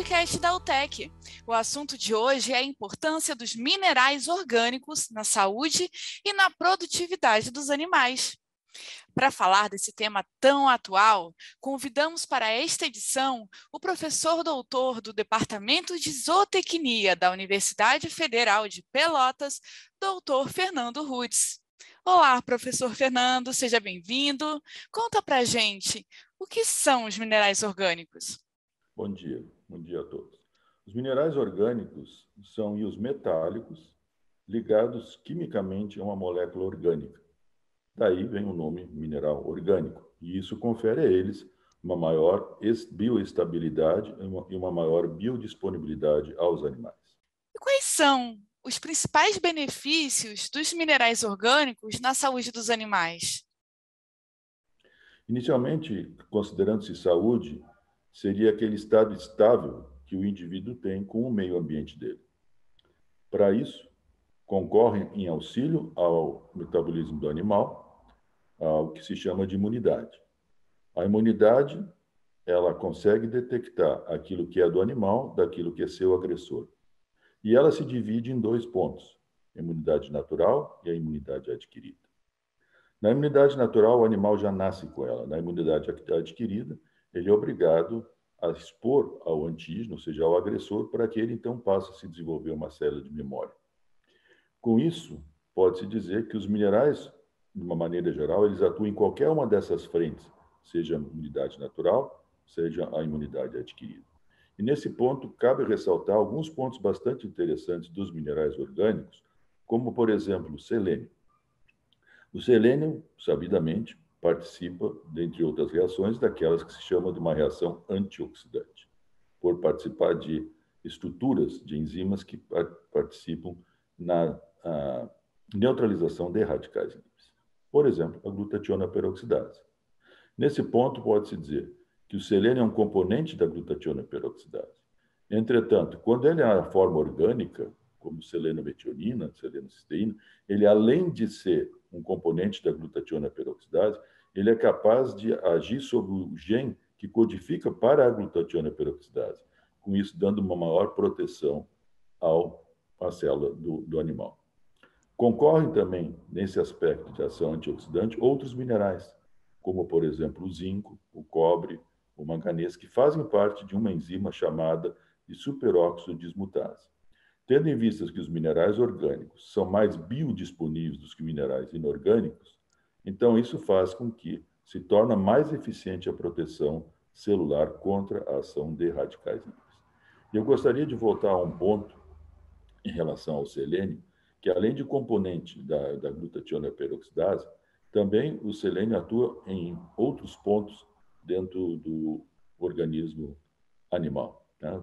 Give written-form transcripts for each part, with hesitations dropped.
podcast da UTEC. O assunto de hoje é a importância dos minerais orgânicos na saúde e na produtividade dos animais. Para falar desse tema tão atual, convidamos para esta edição o professor doutor do Departamento de Zootecnia da Universidade Federal de Pelotas, doutor Fernando Rutz. Olá, professor Fernando, seja bem-vindo. Conta para a gente, o que são os minerais orgânicos? Bom dia a todos. Os minerais orgânicos são íons metálicos ligados quimicamente a uma molécula orgânica. Daí vem o nome mineral orgânico, e isso confere a eles uma maior bioestabilidade e uma maior biodisponibilidade aos animais. E quais são os principais benefícios dos minerais orgânicos na saúde dos animais? Inicialmente, considerando-se saúde, seria aquele estado estável que o indivíduo tem com o meio ambiente dele. Para isso, concorrem em auxílio ao metabolismo do animal, ao que se chama de imunidade. A imunidade, ela consegue detectar aquilo que é do animal daquilo que é seu agressor. E ela se divide em dois pontos, a imunidade natural e a imunidade adquirida. Na imunidade natural, o animal já nasce com ela. Na imunidade adquirida, ele é obrigado a expor ao antígeno, ou seja, ao agressor, para que ele então passe a se desenvolver uma célula de memória. Com isso, pode-se dizer que os minerais, de uma maneira geral, eles atuam em qualquer uma dessas frentes, seja a imunidade natural, seja a imunidade adquirida. E nesse ponto, cabe ressaltar alguns pontos bastante interessantes dos minerais orgânicos, como, por exemplo, o selênio. O selênio, sabidamente, participa, dentre outras reações, daquelas que se chama de uma reação antioxidante, por participar de estruturas de enzimas que participam na neutralização de radicais livres. Por exemplo, a glutationa peroxidase. Nesse ponto, pode-se dizer que o selênio é um componente da glutationa peroxidase. Entretanto, quando ele é na forma orgânica, como selenometionina, selenocisteína, ele, além de ser um componente da glutationa peroxidase, ele é capaz de agir sobre o gene que codifica para a glutationa peroxidase, com isso dando uma maior proteção à célula do animal. Concorrem também, nesse aspecto de ação antioxidante, outros minerais, como, por exemplo, o zinco, o cobre, o manganês, que fazem parte de uma enzima chamada de superóxido dismutase. Tendo em vista que os minerais orgânicos são mais biodisponíveis do que minerais inorgânicos, então isso faz com que se torne mais eficiente a proteção celular contra a ação de radicais livres. E eu gostaria de voltar a um ponto em relação ao selênio, que além de componente da glutationa peroxidase, também o selênio atua em outros pontos dentro do organismo animal, né?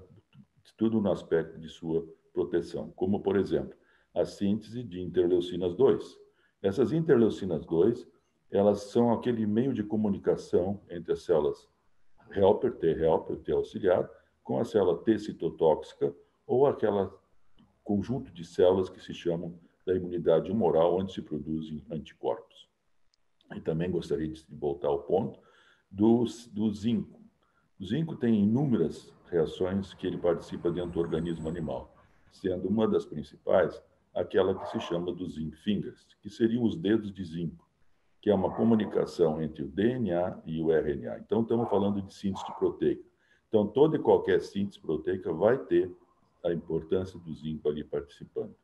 Tudo no aspecto de sua proteção, como, por exemplo, a síntese de interleucinas 2. Essas interleucinas 2, elas são aquele meio de comunicação entre as células helper, T auxiliar, com a célula T citotóxica ou aquela conjunto de células que se chamam da imunidade humoral, onde se produzem anticorpos. E também gostaria de voltar ao ponto do zinco. O zinco tem inúmeras reações que ele participa dentro do organismo animal, sendo uma das principais aquela que se chama dos zinc fingers, que seriam os dedos de zinco, que é uma comunicação entre o DNA e o RNA. Então, estamos falando de síntese proteica. Então, toda e qualquer síntese proteica vai ter a importância do zinco ali participando.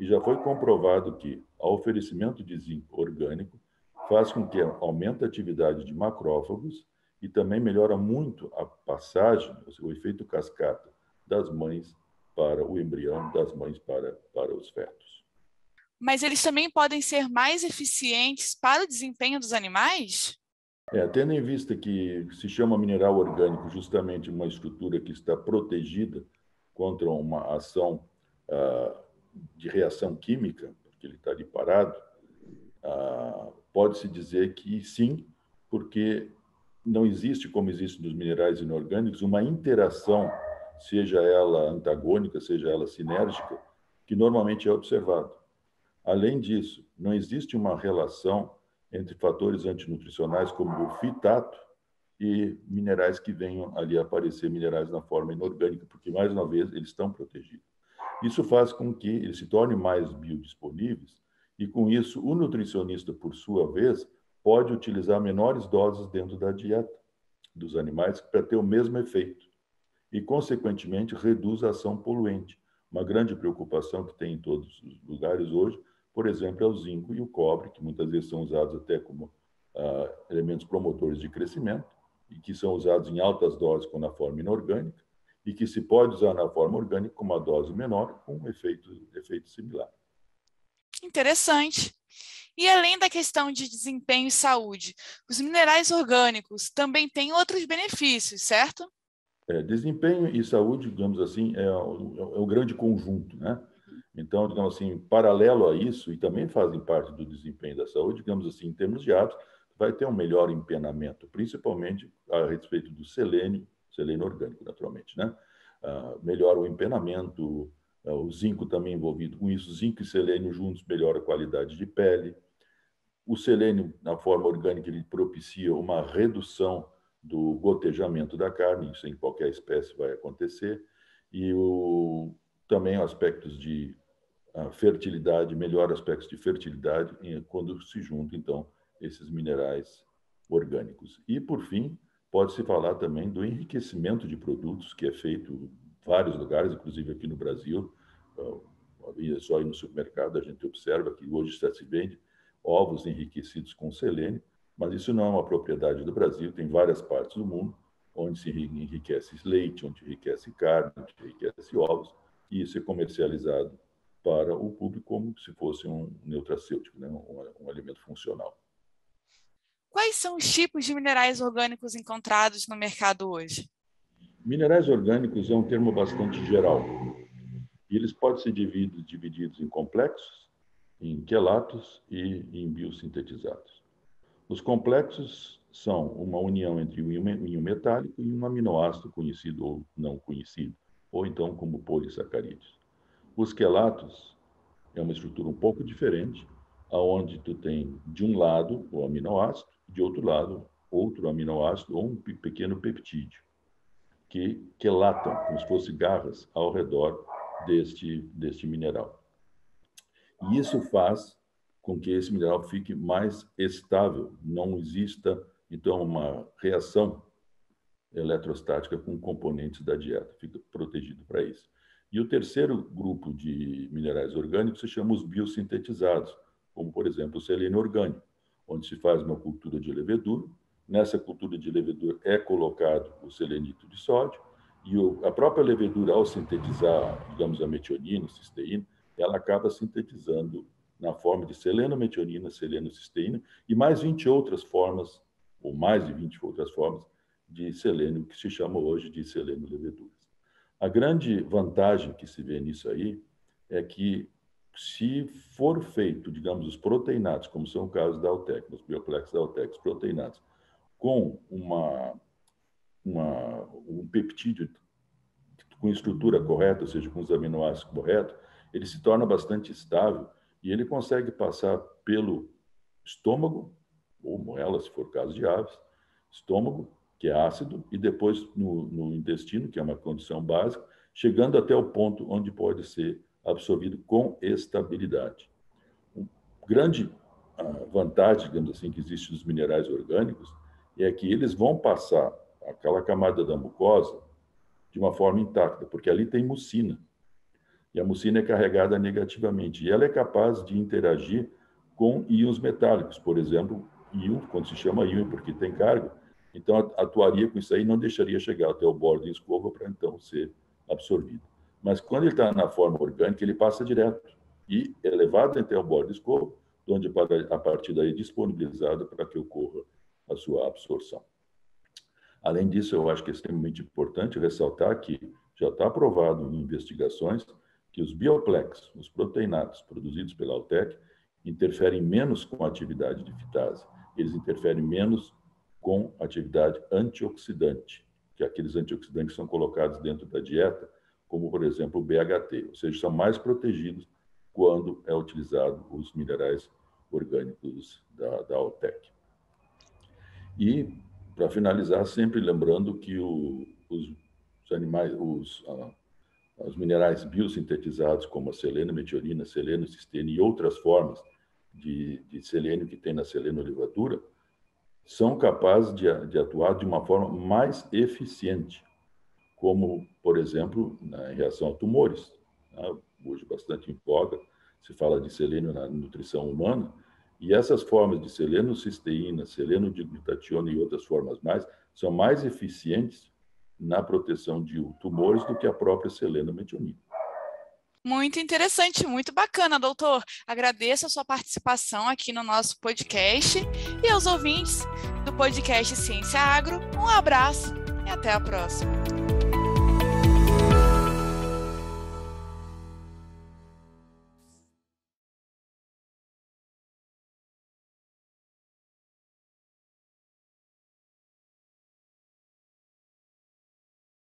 E já foi comprovado que o oferecimento de zinco orgânico faz com que aumente a atividade de macrófagos e também melhora muito a passagem, o efeito cascata das mães para o embrião, das mães para os fetos. Mas eles também podem ser mais eficientes para o desempenho dos animais? Tendo em vista que se chama mineral orgânico justamente uma estrutura que está protegida contra uma ação de reação química, porque ele está ali parado, pode-se dizer que sim, porque não existe, como existe nos minerais inorgânicos, uma interação, seja ela antagônica, seja ela sinérgica, que normalmente é observado. Além disso, não existe uma relação entre fatores antinutricionais como o fitato e minerais que venham ali a aparecer, minerais na forma inorgânica, porque, mais uma vez, eles estão protegidos. Isso faz com que eles se tornem mais biodisponíveis e, com isso, o nutricionista, por sua vez, pode utilizar menores doses dentro da dieta dos animais para ter o mesmo efeito e, consequentemente, reduz a ação poluente. Uma grande preocupação que tem em todos os lugares hoje, por exemplo, é o zinco e o cobre, que muitas vezes são usados até como elementos promotores de crescimento e que são usados em altas doses na forma inorgânica e que se pode usar na forma orgânica com uma dose menor, com um efeito similar. Interessante. E além da questão de desempenho e saúde, os minerais orgânicos também têm outros benefícios, certo? Desempenho e saúde, digamos assim, é o grande conjunto, né? Então, digamos assim, paralelo a isso, e também fazem parte do desempenho da saúde, digamos assim, em termos de hábitos, vai ter um melhor empenamento, principalmente a respeito do selênio orgânico, naturalmente, né? Melhora o empenamento, o zinco também envolvido com isso, zinco e selênio juntos melhora a qualidade de pele. O selênio, na forma orgânica, ele propicia uma redução do gotejamento da carne, isso em qualquer espécie vai acontecer, e também aspectos de fertilidade, melhor aspectos de fertilidade quando se juntam, então, esses minerais orgânicos. E, por fim, pode-se falar também do enriquecimento de produtos, que é feito em vários lugares, inclusive aqui no Brasil, só ir no supermercado, a gente observa que hoje já se vende ovos enriquecidos com selênio, mas isso não é uma propriedade do Brasil, tem várias partes do mundo onde se enriquece leite, onde enriquece carne, onde enriquece ovos, e isso é comercializado para o público como se fosse um nutracêutico, né? Um alimento funcional. Quais são os tipos de minerais orgânicos encontrados no mercado hoje? Minerais orgânicos é um termo bastante geral. E eles podem ser divididos em complexos, em quelatos e em biosintetizados. Os complexos são uma união entre um íon metálico e um aminoácido conhecido ou não conhecido, ou então como polissacarídeos. Os quelatos é uma estrutura um pouco diferente, aonde tu tem de um lado o aminoácido, de outro lado outro aminoácido ou um pequeno peptídeo, que quelatam, como se fossem garras, ao redor deste mineral. E isso faz com que esse mineral fique mais estável, não exista, então, uma reação eletrostática com componentes da dieta, fica protegido para isso. E o terceiro grupo de minerais orgânicos se chama os biosintetizados, como, por exemplo, o selênio orgânico, onde se faz uma cultura de levedura. Nessa cultura de levedura é colocado o selenito de sódio, e a própria levedura, ao sintetizar, digamos, a metionina, cisteína, ela acaba sintetizando na forma de selenometionina, selenocisteína, e mais 20 outras formas, ou mais de 20 outras formas, de selênio, que se chama hoje de selênio-leveduras. A grande vantagem que se vê nisso aí é que, se for feito, digamos, os proteinados, como são o caso da Altec, os Bioplex da Altec, os proteinados, com um peptídeo com estrutura correta, ou seja, com os aminoácidos corretos, ele se torna bastante estável e ele consegue passar pelo estômago, ou moela, se for caso de aves, estômago, que é ácido, e depois no intestino, que é uma condição básica, chegando até o ponto onde pode ser absorvido com estabilidade. Uma grande vantagem, digamos assim, que existe dos minerais orgânicos é que eles vão passar aquela camada da mucosa de uma forma intacta, porque ali tem mucina. E a mucina é carregada negativamente. E ela é capaz de interagir com íons metálicos, por exemplo, íon, quando se chama íon porque tem carga, então atuaria com isso aí, não deixaria chegar até o bordo da escova para então ser absorvido. Mas quando ele está na forma orgânica, ele passa direto e é levado até o bordo da escova, onde a partir daí é disponibilizado para que ocorra a sua absorção. Além disso, eu acho que é extremamente importante ressaltar que já está provado em investigações que os bioplex, os proteinados produzidos pela Altec, interferem menos com a atividade de fitase. Eles interferem menos com a atividade antioxidante, que é aqueles antioxidantes que são colocados dentro da dieta, como, por exemplo, o BHT, ou seja, são mais protegidos quando é utilizado os minerais orgânicos da Altec. E para finalizar, sempre lembrando que os animais, os minerais biosintetizados, como a seleno, meteorina, seleno, cisteína e outras formas de selênio que tem na seleno-levatura, são capazes de atuar de uma forma mais eficiente, como, por exemplo, na reação a tumores. Hoje bastante em voga, se fala de selênio na nutrição humana, e essas formas de seleno-cisteína, seleno-diglutationa e outras formas mais, são mais eficientes na proteção de tumores do que a própria seleno-metionina. Muito interessante, muito bacana, doutor. Agradeço a sua participação aqui no nosso podcast e aos ouvintes do podcast Ciência Agro, um abraço e até a próxima.